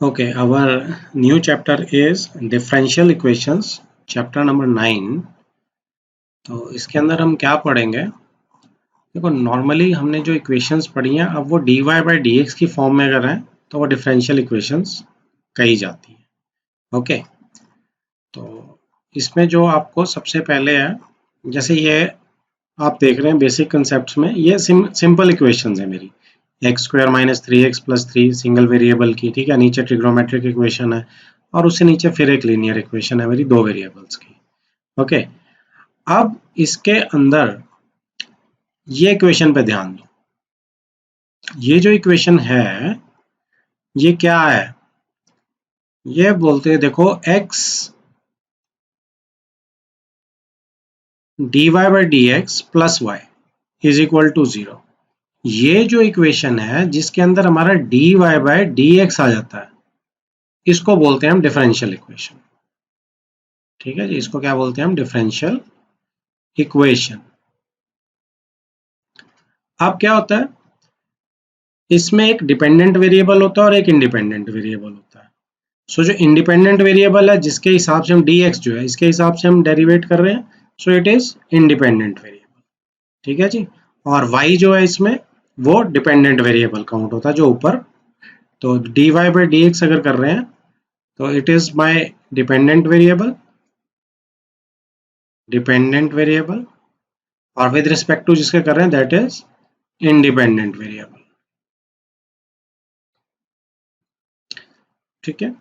Okay, our new chapter is differential equations, chapter number 9। तो इसके अंदर हम क्या पढ़ेंगे? देखो, नॉर्मली हमने जो इक्वेशंस पढ़ी हैं, अब वो dy बाई डी एक्स की फॉर्म में अगर हैं तो वो डिफरेंशियल इक्वेशंस कही जाती हैं। ओके, तो इसमें जो आपको सबसे पहले है, जैसे ये आप देख रहे हैं बेसिक कंसेप्ट्स में, ये सिंपल इक्वेशंस है मेरी। X square minus 3x plus 3 single variable की, ठीक है। नीचे ट्रिग्नोमेट्रिक इक्वेशन है और उससे नीचे फिर एक लीनियर इक्वेशन है मेरी दो वेरिएबल्स की। ओके, अब इसके अंदर ये इक्वेशन पे ध्यान दो। ये जो इक्वेशन है ये क्या है? ये बोलते हैं, देखो, x dy by D x plus Y is equal to 0। ये जो इक्वेशन है जिसके अंदर हमारा dy बाई डी एक्स आ जाता है, इसको बोलते हैं हम डिफरेंशियल इक्वेशन। ठीक है जी, इसको क्या बोलते हैं हम? Differential equation. अब क्या होता है, इसमें एक डिपेंडेंट वेरिएबल होता है और एक इंडिपेंडेंट वेरिएबल होता है। सो जो इंडिपेंडेंट वेरिएबल है जिसके हिसाब से हम dx जो है इसके हिसाब से हम डेरिवेट कर रहे हैं, so it is independent variable. ठीक है जी। और y जो है इसमें वो डिपेंडेंट वेरिएबल काउंट होता है जो ऊपर। तो dy बाई डी एक्स अगर कर रहे हैं तो it is my dependent variable, और विद रिस्पेक्ट टू जिसके कर रहे हैं दैट इज इंडिपेंडेंट वेरिएबल। ठीक है,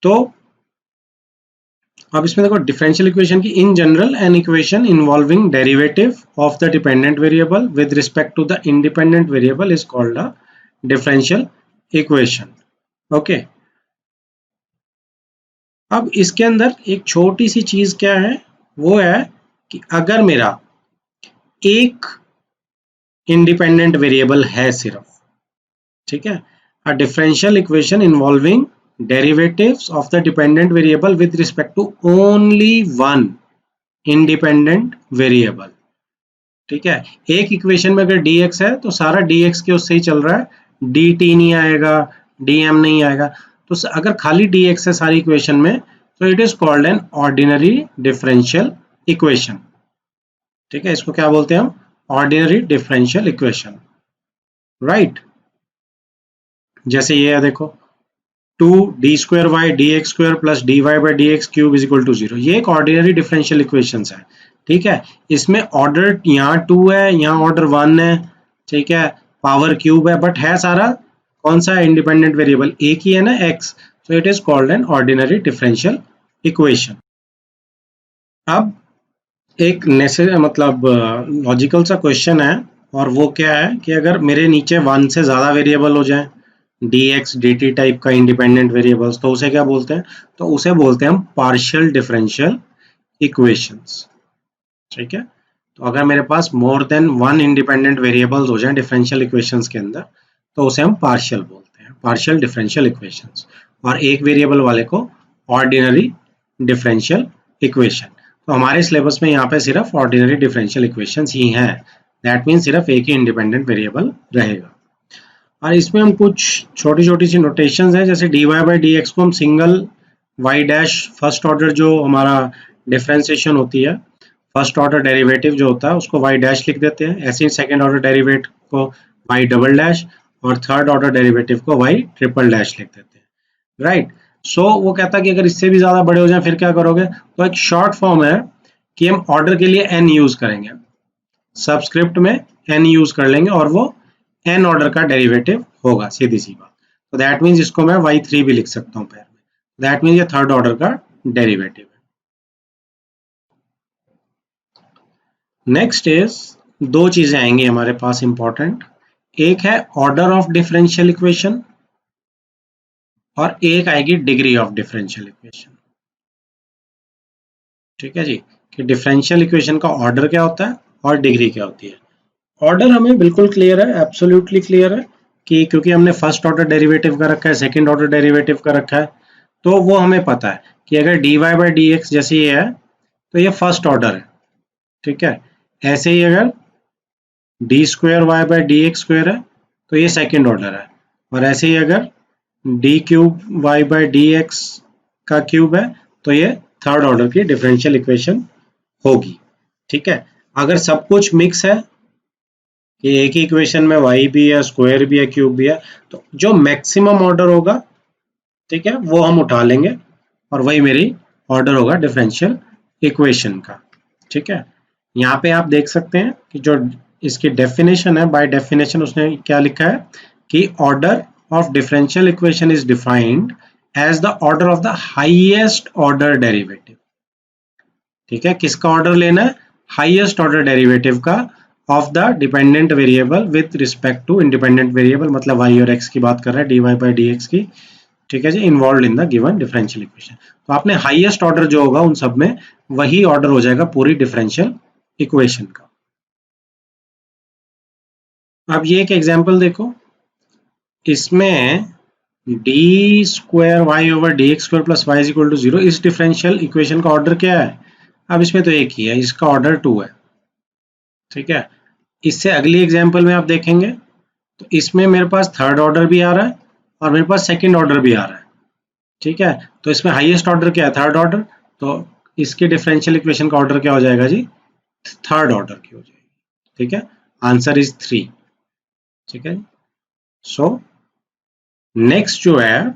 तो अब इसमें देखो, डिफरेंशियल इक्वेशन की in general an equation involving derivative of the dependent variable with respect to the independent variable is called a differential equation. Okay, अब इसके अंदर एक छोटी सी चीज क्या है, वो है कि अगर मेरा एक इंडिपेंडेंट वेरिएबल है सिर्फ, ठीक है, a differential equation involving derivatives of the dependent variable with respect to only one independent variable। ठीक है, एक इक्वेशन में अगर dx है तो सारा dx के उससे ही चल रहा है, dt नहीं आएगा, dm नहीं आएगा। तो अगर खाली dx है सारी इक्वेशन में तो it is called an ordinary differential equation. ठीक है, इसको क्या बोलते हैं हम? Ordinary differential equation, right. जैसे ये है, देखो, 2d² d x square plus dy by D x cube is equal to 0। ये एक ऑर्डिनरी डिफरेंशियल इक्वेशन है। ठीक है, इसमें ऑर्डर यहाँ 2 है, यहाँ ऑर्डर 1 है, ठीक है, पावर क्यूब है, बट है सारा कौन सा? इंडिपेंडेंट वेरिएबल एक ही है ना, x। So it is called an ordinary differential equation. अब एक मतलब लॉजिकल सा क्वेश्चन है, और वो क्या है कि अगर मेरे नीचे 1 से ज्यादा वेरिएबल हो जाए, dx dt टाइप का इंडिपेंडेंट वेरिएबल्स, तो उसे क्या बोलते हैं? तो उसे बोलते हैं हम पार्शियल डिफरेंशियल इक्वेशंस। ठीक है, तो अगर मेरे पास more than one independent variables हो जाए डिफरेंशियल इक्वेशंस के अंदर, तो उसे हम पार्शियल बोलते हैं, पार्शियल डिफरेंशियल इक्वेशंस। और एक वेरिएबल वाले को ऑर्डिनरी डिफरेंशियल इक्वेशन। तो हमारे सिलेबस में यहाँ पे सिर्फ ऑर्डिनरी डिफरेंशियल इक्वेशंस ही हैं। दैट मीन सिर्फ एक ही इंडिपेंडेंट वेरिएबल रहेगा। और इसमें हम कुछ छोटी छोटी सी नोटेशंस हैं, जैसे dy बाई डी एक्स को हम single y dash first order जो हमारा डिफरेंशिएशन होती है, फर्स्ट ऑर्डर डेरिवेटिव जो होता है उसको y डैश लिख देते हैं। ऐसे ही सेकेंड ऑर्डर डेरिवेटिव को y डबल डैश और थर्ड ऑर्डर डेरिवेटिव को y ट्रिपल डैश लिख देते हैं, राइट। सो वो कहता है कि अगर इससे भी ज्यादा बड़े हो जाए फिर क्या करोगे? तो एक शॉर्ट फॉर्म है कि हम ऑर्डर के लिए n यूज करेंगे, सबस्क्रिप्ट में n यूज कर लेंगे और वो n ऑर्डर का डेरिवेटिव होगा, सीधी सी बात। तो दैट मीन्स इसको मैं y3 भी लिख सकता हूँ पैर में, दैट मीन्स ये थर्ड ऑर्डर का डेरिवेटिव है। नेक्स्ट इज, दो चीजें आएंगी हमारे पास इंपॉर्टेंट, एक है ऑर्डर ऑफ डिफरेंशियल इक्वेशन और एक आएगी डिग्री ऑफ डिफरेंशियल इक्वेशन। ठीक है जी, कि डिफरेंशियल इक्वेशन का ऑर्डर क्या होता है और डिग्री क्या होती है। ऑर्डर हमें बिल्कुल क्लियर है, एब्सोल्युटली क्लियर है, कि क्योंकि हमने फर्स्ट ऑर्डर डेरिवेटिव का रखा है, सेकंड ऑर्डर डेरिवेटिव का रखा है, तो वो हमें पता है कि अगर dy बाई डी एक्स जैसे ये है तो ये फर्स्ट ऑर्डर है। ठीक है, ऐसे ही अगर d² y by D x square है तो ये सेकेंड ऑर्डर है, और ऐसे ही अगर d cube y by D x का क्यूब है, तो ये थर्ड ऑर्डर की डिफरेंशियल इक्वेशन होगी। ठीक है, अगर सब कुछ मिक्स है कि एक ही इक्वेशन में वाई भी है, स्क्वायर भी है, क्यूब भी है, तो जो मैक्सिमम ऑर्डर होगा, ठीक है, वो हम उठा लेंगे और वही मेरी ऑर्डर होगा डिफरेंशियल इक्वेशन का। ठीक है, यहाँ पे आप देख सकते हैं कि जो इसकी डेफिनेशन है, बाय डेफिनेशन उसने क्या लिखा है कि order of differential equation is defined as the order of the highest order derivative. ठीक है, किसका ऑर्डर लेना है? हाईएस्ट ऑर्डर डेरिवेटिव का of the dependent variable with respect to independent variable, मतलब वाई और एक्स की बात कर रहे हैं, d y by D x की। ठीक है जी, involve in the given differential equation. तो आपने हाईएस्ट ऑर्डर जो होगा उन सब में वही ऑर्डर हो जाएगा पूरी डिफरेंशियल इक्वेशन का। अब ये एक एग्जांपल देखो, इसमें d square y over d x square plus Y is equal to 0, इस डिफरेंशियल इक्वेशन का ऑर्डर क्या है? अब इसमें तो एक ही है, इसका ऑर्डर 2 है। ठीक है, इससे अगली एग्जांपल में आप देखेंगे तो इसमें मेरे पास थर्ड ऑर्डर भी आ रहा है और मेरे पास सेकंड ऑर्डर भी आ रहा है। ठीक है, तो इसमें हाईएस्ट ऑर्डर क्या है? Third order. तो इसके डिफरेंशियल इक्वेशन का ऑर्डर क्या हो जाएगा जी? थर्ड ऑर्डर की हो जाएगी। ठीक है, आंसर इज 3। ठीक है, सो नेक्स्ट जो है,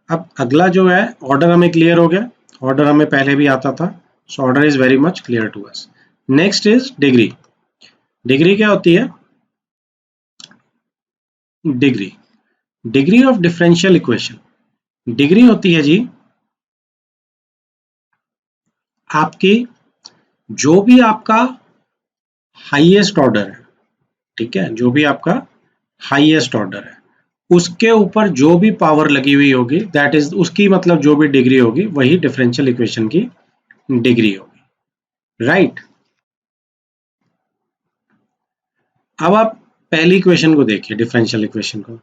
अब अगला जो है ऑर्डर हमें क्लियर हो गया, ऑर्डर हमें पहले भी आता था, so order is very much clear to us. Next is degree. Degree क्या होती है? Degree, degree of differential equation, degree होती है जी आपकी जो भी आपका हाईएस्ट ऑर्डर है, ठीक है, जो भी आपका हाईएस्ट ऑर्डर है उसके ऊपर जो भी पावर लगी हुई होगी, दैट इज उसकी मतलब जो भी डिग्री होगी वही डिफरेंशियल इक्वेशन की डिग्री होगी। राइट, अब आप पहली इक्वेशन को देखिए, डिफरेंशियल इक्वेशन को।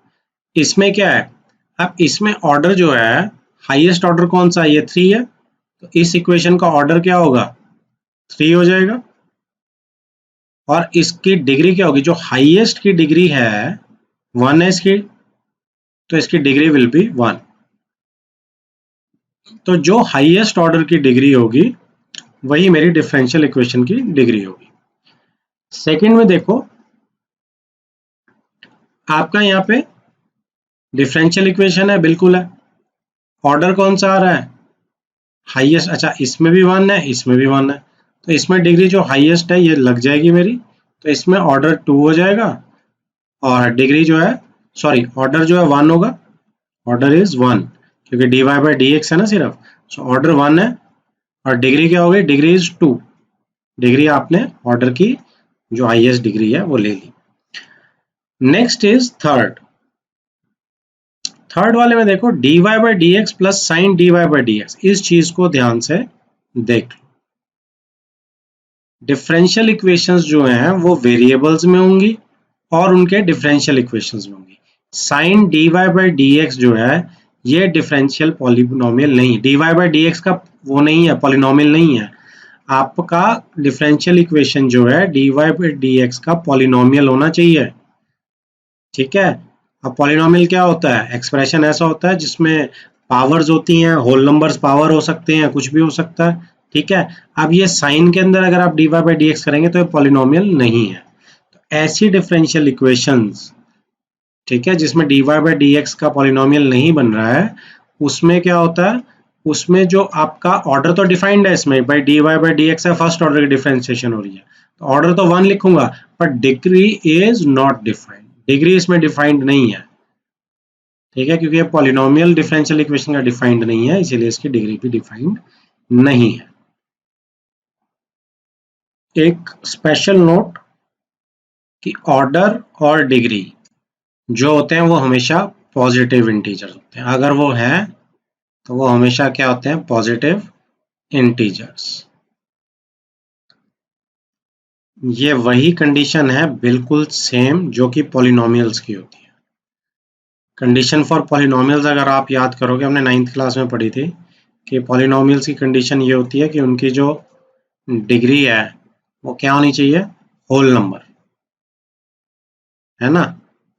इसमें क्या है? अब इसमें ऑर्डर जो है, हाईएस्ट ऑर्डर कौन सा है? ये 3 है, तो इस इक्वेशन का ऑर्डर क्या होगा? 3 हो जाएगा। और इसकी डिग्री क्या होगी? जो हाईएस्ट की डिग्री है 1 है इसकी, तो इसकी डिग्री विल बी 1। तो जो हाईएस्ट ऑर्डर की डिग्री होगी वही मेरी डिफरेंशियल इक्वेशन की डिग्री होगी। सेकंड में देखो, आपका यहाँ पे डिफरेंशियल इक्वेशन है, बिल्कुल है, ऑर्डर कौन सा आ रहा है? हाईएस्ट। अच्छा, इसमें भी 1 है, इसमें भी 1 है, तो इसमें डिग्री जो हाईएस्ट है ये लग जाएगी मेरी, तो इसमें ऑर्डर 2 हो जाएगा और डिग्री जो है, सॉरी, ऑर्डर जो है 1 होगा, ऑर्डर इज 1 क्योंकि d y by D x है ना सिर्फ, सो ऑर्डर 1 है और डिग्री क्या हो गई? Degree is 2। डिग्री आपने ऑर्डर की जो हाईएस्ट डिग्री है वो ले ली। Next is third. थर्ड वाले में देखो, d y by D x plus sine d y by D x, इस चीज को ध्यान से देख लो। डिफरेंशियल इक्वेशंस जो हैं वो वेरिएबल्स में होंगी और उनके डिफरेंशियल इक्वेशंस में होंगी। Sine d y by D x जो है ये डिफरेंशियल पॉलिनोमियल नहीं, d y by D x का वो नहीं है, पॉलिनोमियल नहीं है। आपका डिफरेंशियल इक्वेशन जो है d y by D x का पॉलिनोमियल होना चाहिए। ठीक है, अब पॉलिनोमियल क्या होता है? एक्सप्रेशन ऐसा होता है जिसमें पावर्स होती हैं, होल नंबर्स पावर हो सकते हैं, कुछ भी हो सकता है। ठीक है, अब ये साइन के अंदर अगर आप d y by D x करेंगे तो ये पॉलिनोमियल नहीं है। तो ऐसी डिफरेंशियल इक्वेशंस, ठीक है, जिसमें d y by D x का पॉलिनोमियल नहीं बन रहा है, उसमें क्या होता है? उसमें जो आपका ऑर्डर तो डिफाइंड है, इसमें by d y by D x है, फर्स्ट ऑर्डर की डिफरेंशिएशन हो रही है, तो ऑर्डर तो 1 लिखूंगा, but degree is not defined, degree इसमें डिफाइंड नहीं है। ठीक है, क्योंकि ये पॉलिनोमियल डिफरेंशियल इक्वेशन का डिफाइंड नहीं है, इसीलिए इसकी डिग्री भी डिफाइंड नहीं है। एक स्पेशल नोट कि ऑर्डर और डिग्री जो होते हैं वो हमेशा पॉजिटिव इंटीजर्स होते हैं, अगर वो है तो वो हमेशा क्या होते हैं? Positive integers. ये वही कंडीशन है बिल्कुल सेम जो कि पॉलिनोमियल्स की होती है। कंडीशन फॉर पॉलिनोमियल्स अगर आप याद करोगे, हमने 9th क्लास में पढ़ी थी कि पॉलिनोमियल्स की कंडीशन ये होती है कि उनकी जो डिग्री है वो क्या होनी चाहिए? होल नंबर, है ना।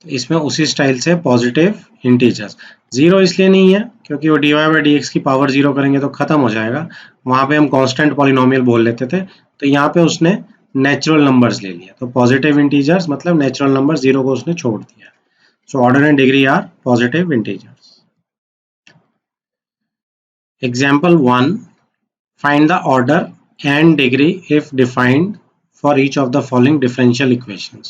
तो इसमें उसी स्टाइल से पॉजिटिव इंटीजर्स, जीरो इसलिए नहीं है क्योंकि वो dy बाई डी एक्स की पावर जीरो करेंगे तो खत्म हो जाएगा, वहां पे हम कांस्टेंट पॉलिनोमियल बोल लेते थे, तो यहाँ पे उसने नेचुरल नंबर्स ले लिया, तो पॉजिटिव इंटीजर्स मतलब नेचुरल नंबर, जीरो को उसने छोड़ दिया। So order and degree are positive integers. Example 1, find the order and degree if defined for each of the following differential equations।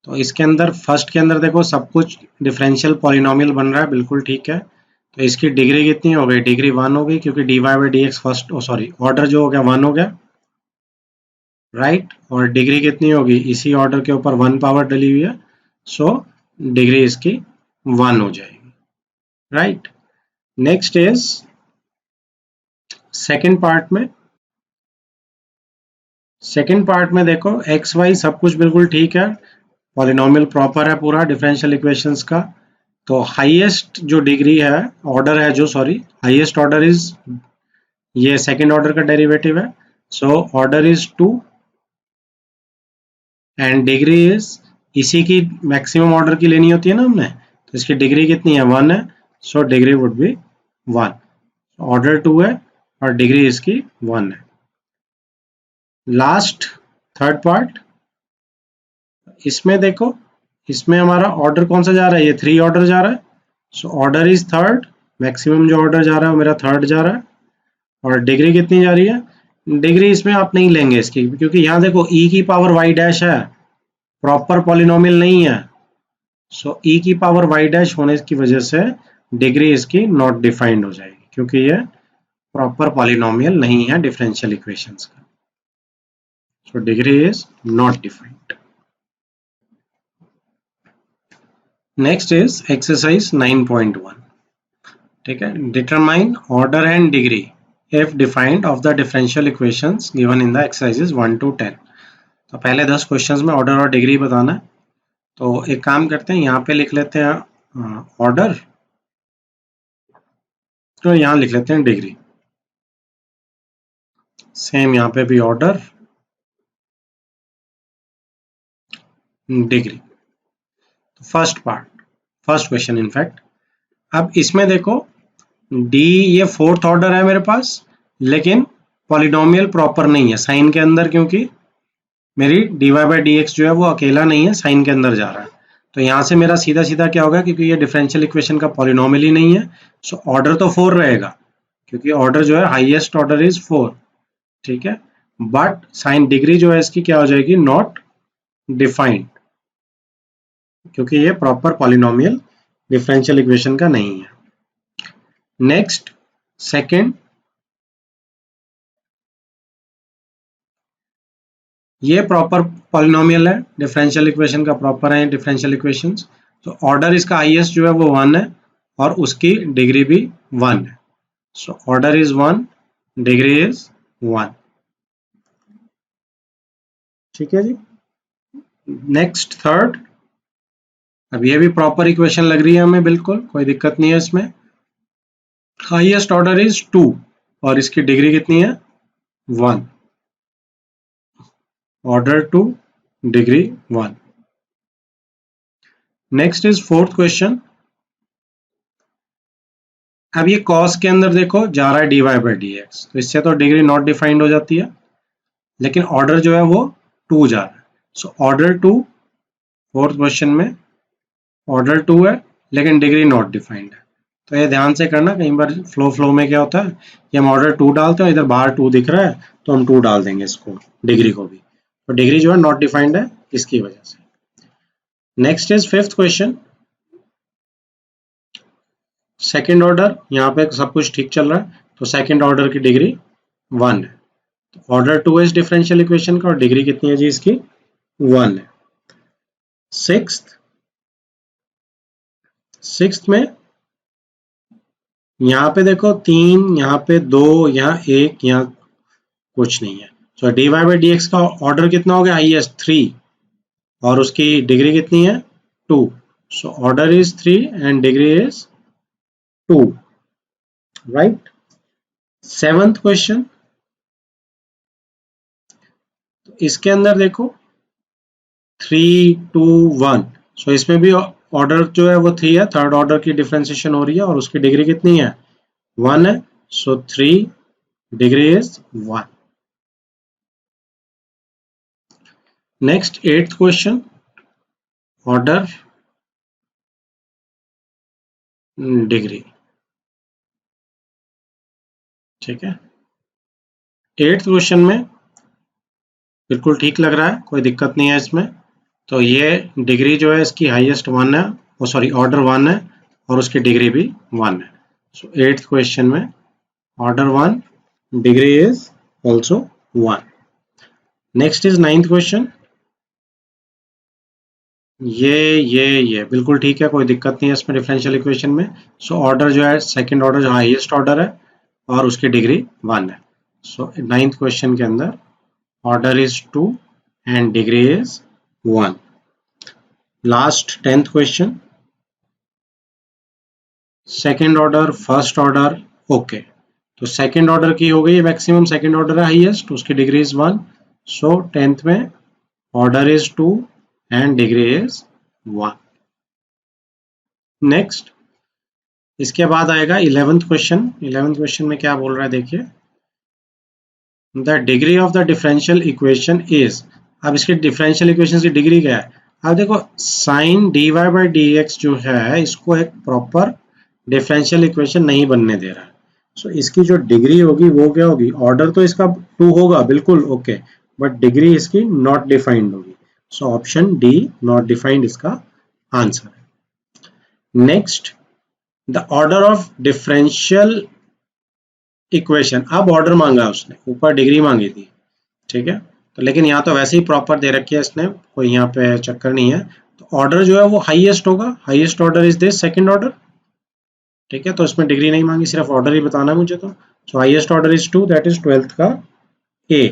तो इसके अंदर फर्स्ट के अंदर देखो सब कुछ डिफरेंशियल पॉलिनोमियल बन रहा है, बिल्कुल ठीक है। तो इसकी डिग्री कितनी हो गई, डिग्री 1 हो गई क्योंकि dy by D x first sorry order जो हो गया 1 हो गया, राइट। और डिग्री कितनी होगी, इसी ऑर्डर के ऊपर 1 पावर डली हुई है, सो डिग्री इसकी 1 हो जाएगी, right. Next is second part में देखो एक्स वाई सब कुछ बिल्कुल ठीक है, पॉलिनोमियल प्रॉपर है पूरा डिफरेंशियल इक्वेशंस का। तो हाईएस्ट जो डिग्री है, ऑर्डर है जो, सॉरी हाईएस्ट ऑर्डर इज, ये सेकंड ऑर्डर का डेरिवेटिव है, सो order is 2 and degree is, इसी की मैक्सिमम ऑर्डर की लेनी होती है ना हमने, तो इसकी डिग्री कितनी है 1 है, so degree would be 1। Order 2 है और डिग्री इसकी 1 है। लास्ट थर्ड पार्ट, इसमें देखो इसमें हमारा ऑर्डर कौन सा जा रहा है, ये 3 ऑर्डर जा रहा है, सो ऑर्डर इज थर्ड, मैक्सिमम जो ऑर्डर जा रहा है वो मेरा थर्ड जा रहा है। और डिग्री कितनी जा रही है, डिग्री इसमें आप नहीं लेंगे इसकी, क्योंकि यहाँ देखो e की पावर y डैश है, प्रॉपर पॉलिनोमियल नहीं है, सो e की पावर y डैश होने की वजह से डिग्री इसकी नॉट डिफाइंड हो जाएगी, क्योंकि ये प्रॉपर पॉलिनोमियल नहीं है डिफरेंशियल इक्वेशंस का, so degree is not defined. Next is exercise 9.1, ठीक है। Determine order and degree if defined of the differential equations given in the exercises 1 to 10। तो पहले 10 क्वेश्चंस में ऑर्डर और डिग्री बताना है। तो एक काम करते हैं, यहाँ पे लिख लेते हैं ऑर्डर, तो यहाँ लिख लेते हैं डिग्री, सेम यहाँ पे भी order degree. First question in fact, अब इसमें देखो डी ये फोर्थ ऑर्डर है मेरे पास, लेकिन पॉलिनोमियल प्रॉपर नहीं है साइन के अंदर, क्योंकि मेरी dy बाई डी एक्स जो है वो अकेला नहीं है, साइन के अंदर जा रहा है। तो यहाँ से मेरा सीधा सीधा क्या होगा, क्योंकि ये डिफरेंशियल इक्वेशन का पॉलिनोमियल ही नहीं है, सो ऑर्डर तो 4 रहेगा, क्योंकि ऑर्डर जो है हाईएस्ट ऑर्डर इज 4, ठीक है। बट साइन डिग्री जो है इसकी क्या हो जाएगी, नॉट डिफाइंड, क्योंकि ये प्रॉपर पॉलिनोमियल डिफरेंशियल इक्वेशन का नहीं है। नेक्स्ट सेकेंड, ये प्रॉपर पॉलिनोमियल है, डिफरेंशियल इक्वेशन का प्रॉपर है डिफरेंशियल इक्वेशंस, तो ऑर्डर इसका हाईएस्ट जो है वो 1 है और उसकी डिग्री भी 1 है, सो ऑर्डर इज 1, डिग्री इज 1, ठीक है जी। नेक्स्ट थर्ड, अब ये भी प्रॉपर इक्वेशन लग रही है हमें, बिल्कुल कोई दिक्कत नहीं है इसमें। हाईएस्ट ऑर्डर इज 2 और इसकी डिग्री कितनी है 1, order 2 degree 1। Next is fourth question, अब ये कॉस के अंदर देखो जा रहा है dy बाई डी एक्स, तो इससे तो डिग्री नॉट डिफाइंड हो जाती है, लेकिन ऑर्डर जो है वो 2 जा रहा है, सो ऑर्डर 2, फोर्थ क्वेश्चन में ऑर्डर 2 है लेकिन डिग्री नॉट डिफाइंड है। तो ये ध्यान से करना, कई बार फ्लो में क्या होता है कि हम ऑर्डर 2 डालते हैं, इधर बाहर 2 दिख रहा है तो हम 2 डाल देंगे इसको, डिग्री को भी, तो डिग्री जो है नॉट डिफाइंड है इसकी वजह से। Next is fifth question, second order, यहाँ पे सब कुछ ठीक चल रहा है, तो सेकेंड ऑर्डर की डिग्री 1 है, तो ऑर्डर 2 इज डिफरेंशियल इक्वेशन का और डिग्री कितनी है जी इसकी 1 है। सिक्स्थ में यहाँ पे देखो 3, यहाँ पे 2, यहाँ 1, यहाँ कुछ नहीं है, तो dy बाई डी एक्स का ऑर्डर कितना हो गया, हाईएस्ट 3 और उसकी डिग्री कितनी है 2, सो order is 3 and degree is 2, right. Seventh question, इसके अंदर देखो 3, 2, 1, सो इसमें भी ऑर्डर जो है वो 3 है, थर्ड ऑर्डर की डिफरेंशिएशन हो रही है और उसकी डिग्री कितनी है, 1 है। सो 3 degree is 1। Next 8th question, order degree, ठीक है। 8th क्वेश्चन में बिल्कुल ठीक लग रहा है, कोई दिक्कत नहीं है इसमें। तो ये डिग्री जो है इसकी हाईएस्ट 1 है, वो सॉरी ऑर्डर 1 है और उसकी डिग्री भी 1 है। सो 8th क्वेश्चन में order 1, degree is also 1। Next is 9th question, ये बिल्कुल ठीक है, कोई दिक्कत नहीं है इसमें डिफरेंशियल इक्वेशन में। सो ऑर्डर जो है सेकंड ऑर्डर जो हाईएस्ट ऑर्डर है और उसकी डिग्री 1 है। सो 9th क्वेश्चन के अंदर order is 2 and degree is 1। Last 10th question, second order first order okay. तो सेकंड ऑर्डर की हो गई मैक्सिमम, सेकंड ऑर्डर है हाईएस्ट, उसकी डिग्री इज 1। सो 10th में order is 2 and degree is 1। Next इसके बाद आएगा 11th क्वेश्चन। 11th क्वेश्चन में क्या बोल रहा है देखिए, the degree of the differential equation is. अब इसके डिफरेंशियल इक्वेशन की डिग्री क्या है, अब देखो sine dy by D x जो है इसको एक प्रॉपर डिफरेंशियल इक्वेशन नहीं बनने दे रहा है। सो इसकी जो डिग्री होगी वो क्या होगी, ऑर्डर तो इसका 2 होगा बिल्कुल ओके, बट डिग्री इसकी नॉट डिफाइंड होगी। So option D not defined इसका आंसर है। Next the order of differential equation, अब ऑर्डर मांगा उसने, ऊपर डिग्री मांगी थी, ठीक है। तो लेकिन यहाँ तो वैसे ही प्रॉपर दे रखी है इसने, कोई यहाँ पे चक्कर नहीं है। तो ऑर्डर जो है वो हाईएस्ट होगा, highest order is this second order, ठीक है। तो इसमें डिग्री नहीं मांगी, सिर्फ ऑर्डर ही बताना है मुझे। तो highest order is 2, that is 12th का ए।